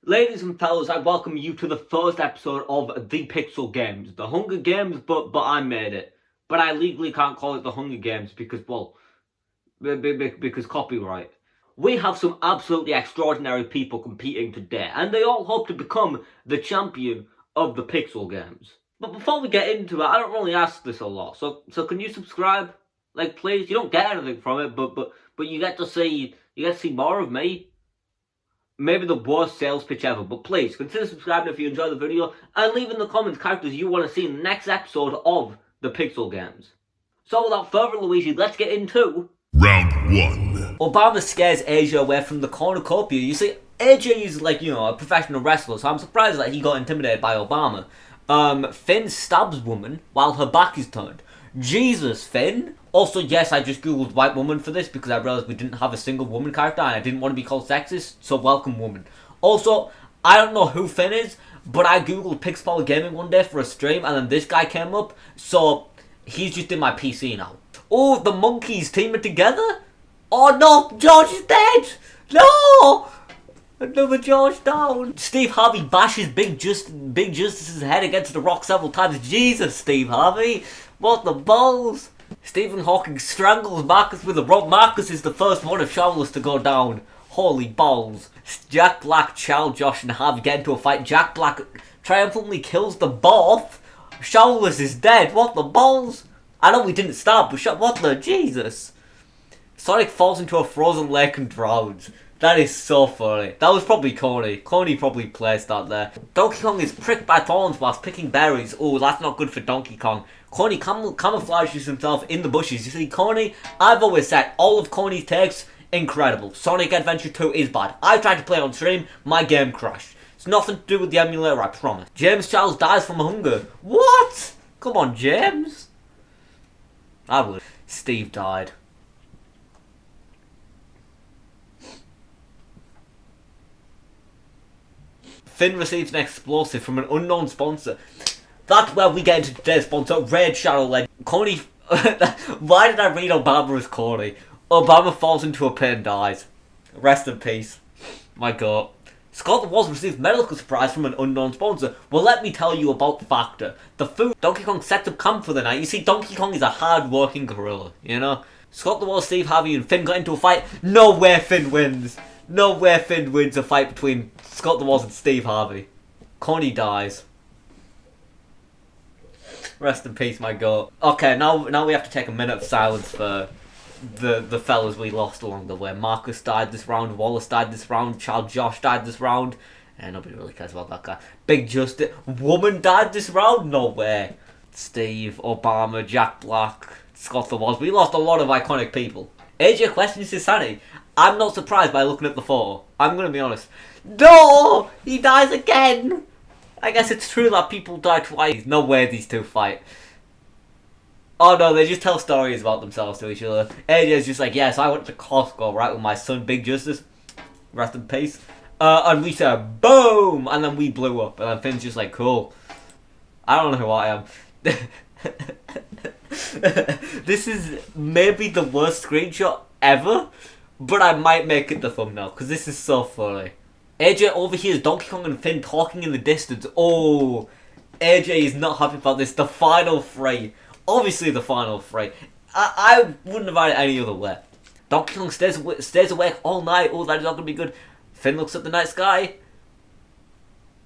Ladies and fellas, I welcome you to the first episode of The Pixel Games. The Hunger Games, but I made it. But I legally can't call it The Hunger Games because, well, because copyright. We have some absolutely extraordinary people competing today, and they all hope to become the champion of the Pixel Games. But before we get into it, I don't really ask this a lot, so can you subscribe? Like, please, you don't get anything from it, but you get to see more of me. Maybe the worst sales pitch ever, but please consider subscribing if you enjoy the video and leave in the comments characters you want to see in the next episode of the Pixel Games. So without further Luigi, let's get into Round 1. Obama scares AJ away from the cornucopia. You see, AJ is like, a professional wrestler, so I'm surprised that he got intimidated by Obama. Finn stabs woman while her back is turned. Jesus, Finn. Also, yes, I just googled white woman for this because I realized we didn't have a single woman character and I didn't want to be called sexist, so welcome woman. Also, I don't know who Finn is, but I googled Pixpower Gaming one day for a stream and then this guy came up, so he's just in my PC now. Oh, the monkeys teaming together? Oh no, George is dead! No! Another George down. Steve Harvey bashes Big Justice's head against the rock several times. Jesus, Steve Harvey. What the balls? Stephen Hawking strangles Marcus with a rope. Marcus is the first one of Charles to go down. Holy balls. Jack Black, Charles, Josh and Harvey get into a fight. Jack Black triumphantly kills the both. Shaoless is dead. What the balls? I know we didn't start, but what the Jesus? Sonic falls into a frozen lake and drowns. That is so funny. That was probably Coney. Coney probably placed that there. Donkey Kong is pricked by thorns whilst picking berries. Oh, that's not good for Donkey Kong. Coney camouflages himself in the bushes. You see, Coney, I've always said, all of Coney's takes, incredible. Sonic Adventure 2 is bad. I tried to play on stream, my game crashed. It's nothing to do with the emulator, I promise. James Charles dies from hunger. What? Come on, James. I would. Steve died. Finn receives an explosive from an unknown sponsor. That's where we get into today's sponsor, Raid Shadow Legend. Coney... Why did I read Obama as Coney? Obama falls into a pit and dies. Rest in peace. My god. Scott the Walls receives medical surprise from an unknown sponsor. Well, let me tell you about Factor. The food Donkey Kong sets up camp for the night. You see, Donkey Kong is a hard-working gorilla, you know? Scott the Walls, Steve Harvey and Finn got into a fight. No way Finn wins. No way Finn wins a fight between Scott the Walls and Steve Harvey. Coney dies. Rest in peace, my god. Okay, now we have to take a minute of silence for the fellas we lost along the way. Marcus died this round, Wallace died this round, Child Josh died this round. And nobody really cares about that guy. Big Justice, woman died this round? No way. Steve, Obama, Jack Black, Scott the Walls. We lost a lot of iconic people. AJ questions his sanity. I'm not surprised by looking at the photo. I'm gonna be honest. No! He dies again! I guess it's true that people die twice. No way these two fight. Oh no, they just tell stories about themselves to each other. AJ's just like, yes, I went to Costco, right, with my son, Big Justice. Rest in peace. And we said, boom! And then we blew up. And then Finn's just like, cool. I don't know who I am. This is maybe the worst screenshot ever. But I might make it the thumbnail, because this is so funny. AJ overhears Donkey Kong and Finn talking in the distance. Oh, AJ is not happy about this. The final three. Obviously the final three. I wouldn't have had it any other way. Donkey Kong stays awake all night. Oh, that is not going to be good. Finn looks at the night sky.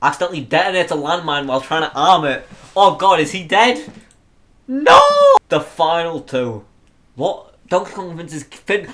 Accidentally detonates a landmine while trying to arm it. Oh god, is he dead? No! The final two. What? Donkey Kong convinces Finn...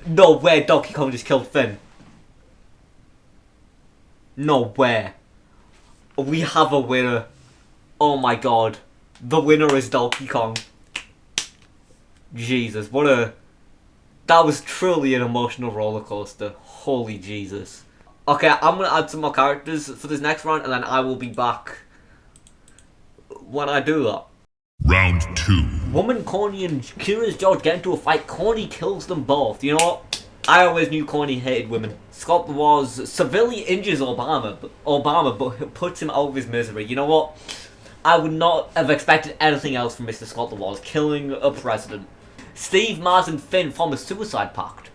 No way Donkey Kong just killed Finn. No way. We have a winner. Oh my god. The winner is Donkey Kong. Jesus, what a... That was truly an emotional roller coaster. Holy Jesus. Okay, I'm going to add some more characters for this next round and then I will be back when I do that. Round 2. Woman, Coney and Curious George get into a fight. Coney kills them both. You know what? I always knew Coney hated women. Scott was severely injures Obama, but puts him out of his misery. You know what? I would not have expected anything else from Mr. Scott the Walls, killing a president. Steve, Mars and Finn form a suicide pact.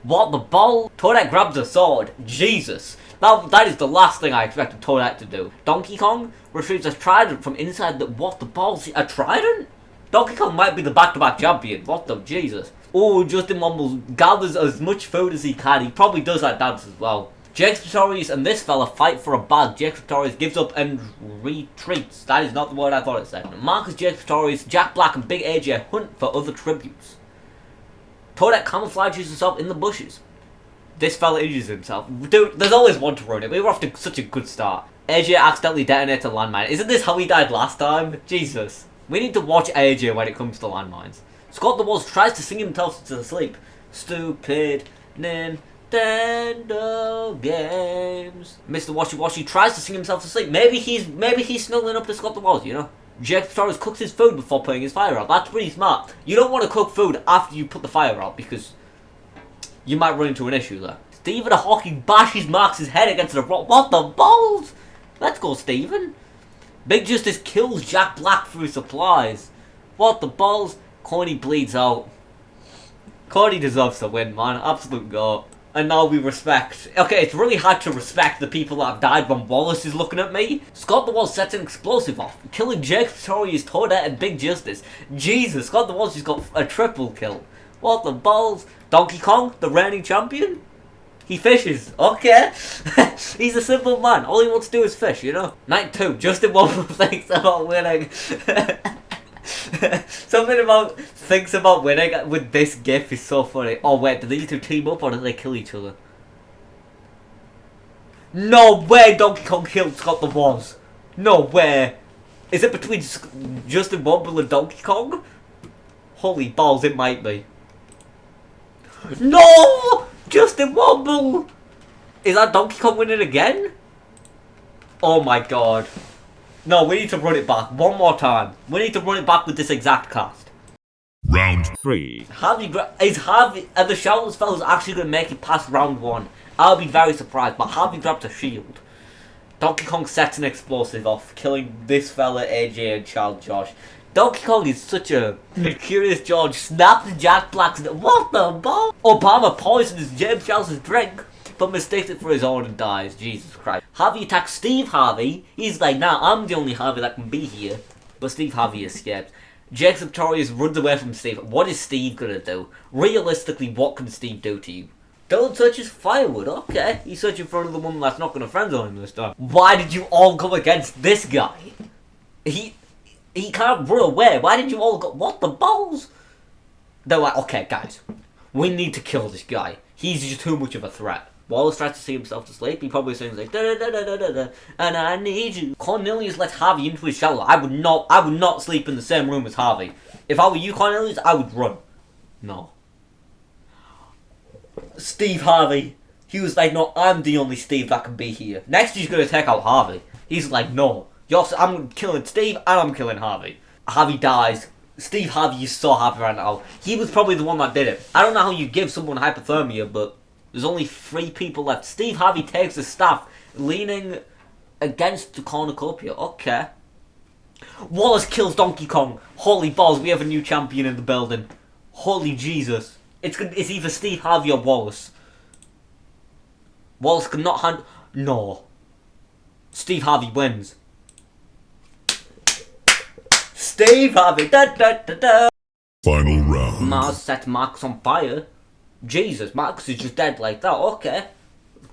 What the ball? Toadette grabs a sword. Jesus. That is the last thing I expected Toadette to do. Donkey Kong retrieves a trident from inside the... What the balls? A trident? Donkey Kong might be the back-to-back champion. What the... Jesus. Oh, Justin Womble gathers as much food as he can. He probably does that dance as well. Jake Pretorius and this fella fight for a bag. Jake Pretorius gives up and retreats. That is not the word I thought it said. Marcus, Jake Pretorius, Jack Black and Big AJ hunt for other tributes. Toadette camouflages himself in the bushes. This fella injures himself. Dude, there's always one to ruin it. We were off to such a good start. AJ accidentally detonates a landmine. Isn't this how he died last time? Jesus. We need to watch AJ when it comes to landmines. Scott the Walls tries to sing himself to sleep. Stupid Nintendo games. Mr. Washy Washy tries to sing himself to sleep. Maybe he's snuggling up to Scott the Walls, you know? Jake Pretorius cooks his food before putting his fire out. That's pretty smart. You don't want to cook food after you put the fire out because you might run into an issue there. Stephen Hawking bashes Marcus' head against the rock. What the balls? Let's go, Stephen. Big Justice kills Jack Black through supplies. What the balls? Corny bleeds out. Corny deserves to win, man. Absolute goat. And now we respect. Okay, it's really hard to respect the people that have died when Wallace is looking at me. Scott the Walls sets an explosive off, killing Jake Pretorius, Toadette, and Big Justice. Jesus, Scott the Walls just got a triple kill. What the balls? Donkey Kong, the reigning champion? He fishes. Okay. He's a simple man. All he wants to do is fish, you know? Night 2. Justin Womble thinks about winning. Something about thinks about winning with this gif is so funny. Oh wait, do these two team up or do they kill each other? No way Donkey Kong killed Scott the Walls. No way. Is it between Justin Womble and Donkey Kong? Holy balls, it might be. No! Justin Womble! Is that Donkey Kong winning again? Oh my god. No, we need to run it back. One more time. We need to run it back with this exact cast. Round 3. Are the Shoutless fellas actually going to make it past round 1? I'll be very surprised, but Harvey grabs a shield. Donkey Kong sets an explosive off, killing this fella, AJ, and Child Josh. Donkey Kong is such a Curious George. Snaps Jack Black's. What the ball? Obama poisons James Charles's drink, but mistakes it for his own and dies. Jesus Christ. Harvey attacks Steve Harvey. He's like, nah, I'm the only Harvey that can be here. But Steve Harvey escapes. Jake Pretorius runs away from Steve. What is Steve gonna do? Realistically, what can Steve do to you? Don't touch his firewood. Okay, he's searching for another woman that's not gonna friend zone him this time. Why did you all go against this guy? He can't run away. Why did you all go? What the balls? They're like, okay, guys, we need to kill this guy. He's just too much of a threat. Wallace tries to see himself to sleep. He probably sings like da da da da da da, and I need you. Cornelius lets Harvey into his shelter. I would not sleep in the same room as Harvey. If I were you, Cornelius, I would run. No. Steve Harvey. He was like, no, I'm the only Steve that can be here. Next, he's gonna take out Harvey. He's like, no, I'm killing Steve and I'm killing Harvey. Harvey dies. Steve Harvey is so happy right now. He was probably the one that did it. I don't know how you give someone hypothermia, but there's only 3 people left. Steve Harvey takes the staff, leaning against the cornucopia. Okay. Wallace kills Donkey Kong. Holy balls, we have a new champion in the building. Holy Jesus. It's either Steve Harvey or Wallace. Wallace cannot hand... No. Steve Harvey wins. Steve Harvey. Da, da, da, da. Final round. Mars set Marcus on fire. Jesus, Marcus is just dead like that. Okay.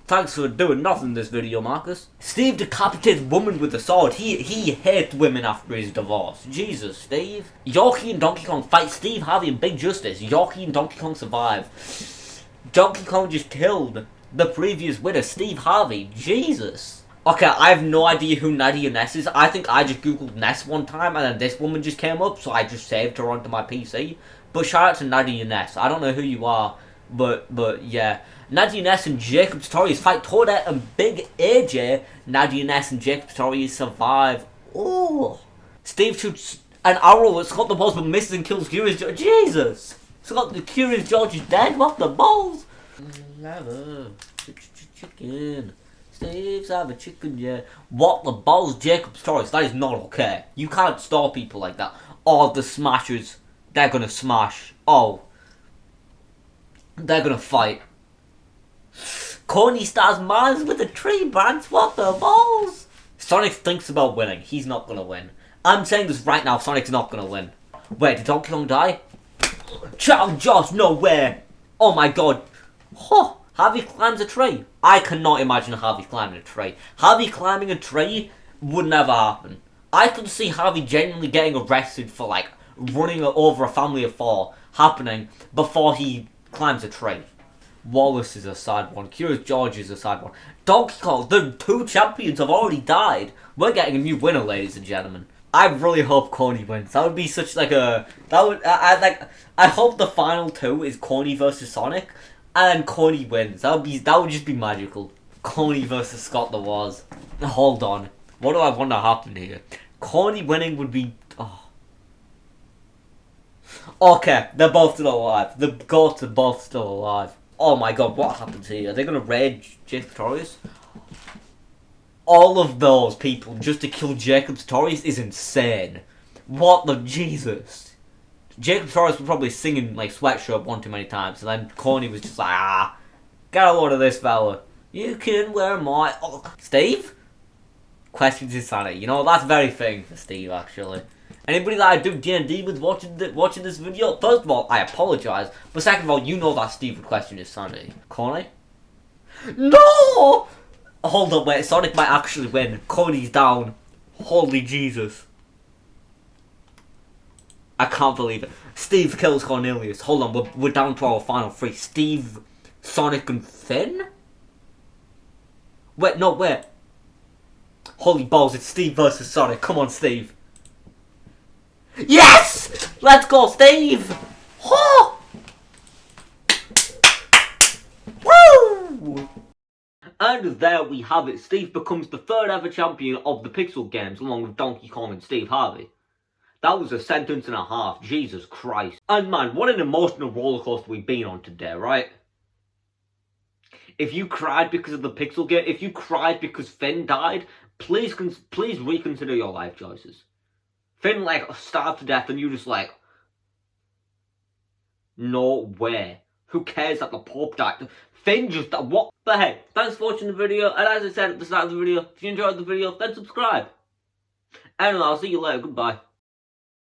Thanks for doing nothing this video, Marcus. Steve decapitates woman with a sword. He hates women after his divorce. Jesus, Steve. Yorkie and Donkey Kong fight Steve Harvey and Big Justice. Yorkie and Donkey Kong survive. Donkey Kong just killed the previous winner, Steve Harvey. Jesus. Okay, I have no idea who Nadia Ness is. I think I just googled Ness one time and then this woman just came up, so I just saved her onto my PC. But shout out to Nadia Ness. I don't know who you are, but yeah. Nadia Ness and Jacob Pretorius fight Toadette and Big AJ. Nadia Ness and Jacob Pretorius survive. Oh. Steve shoots an arrow at Scott the Balls but misses and kills Curious George. Jesus. Scott the Curious George is dead. What the balls? Lava. Chicken. Steve's have a chicken, yeah. What the balls, Jacob Pretorius? That is not okay. You can't store people like that. Or the smashers. They're gonna smash. Oh. They're gonna fight. Coney stars Mars with a tree branch. What the balls? Sonic thinks about winning. He's not gonna win. I'm saying this right now. Sonic's not gonna win. Wait, did Donkey Kong die? Child Josh, no way. Oh my god. Huh. Harvey climbs a tree. I cannot imagine Harvey climbing a tree. Harvey climbing a tree would never happen. I could see Harvey genuinely getting arrested for like running over a family of 4 happening before he climbs a tree. Wallace is a sad one. Curious George is a sad one. Donkey Kong, the 2 champions have already died. We're getting a new winner, ladies and gentlemen. I really hope Coney wins. That would be such like a I hope the final 2 is Coney versus Sonic, and Coney wins. That would just be magical. Coney versus Scott the Wars. Hold on. What do I want to happen here? Coney winning would be. Oh. Okay, they're both still alive. The goats are both still alive. Oh my god, what happens here? Are they gonna raid Jake Pretorius? All of those people just to kill Jacob Pretorius is insane. What the Jesus? Jacob Pretorius was probably singing like Sweatshop one too many times, and then Coney was just like, get a load of this fella. You can wear my... Oh. Steve? Questions his sanity. You know, that's very fitting for Steve, actually. Anybody that I do D&D with watching this video, first of all, I apologise. But second of all, you know that Steve would question his sanity. Coney? No! Hold up, wait. Sonic might actually win. Coney's down. Holy Jesus. I can't believe it. Steve kills Cornelius. Hold on, we're down to our final 3. Steve, Sonic, and Finn? Wait, no, wait. Holy balls, it's Steve versus Sonic. Come on, Steve. Yes! Let's go, Steve! Oh! Woo! And there we have it. Steve becomes the 3rd ever champion of the Pixel games, along with Donkey Kong and Steve Harvey. That was a sentence and a half. Jesus Christ. And man, what an emotional rollercoaster we've been on today, right? If you cried because of the Pixel game, if you cried because Finn died, please reconsider your life choices. Finn, like, starved to death and you just like... No way. Who cares that the Pope died? Finn just... What? But hey, thanks for watching the video. And as I said at the start of the video, if you enjoyed the video, then subscribe. And I'll see you later. Goodbye.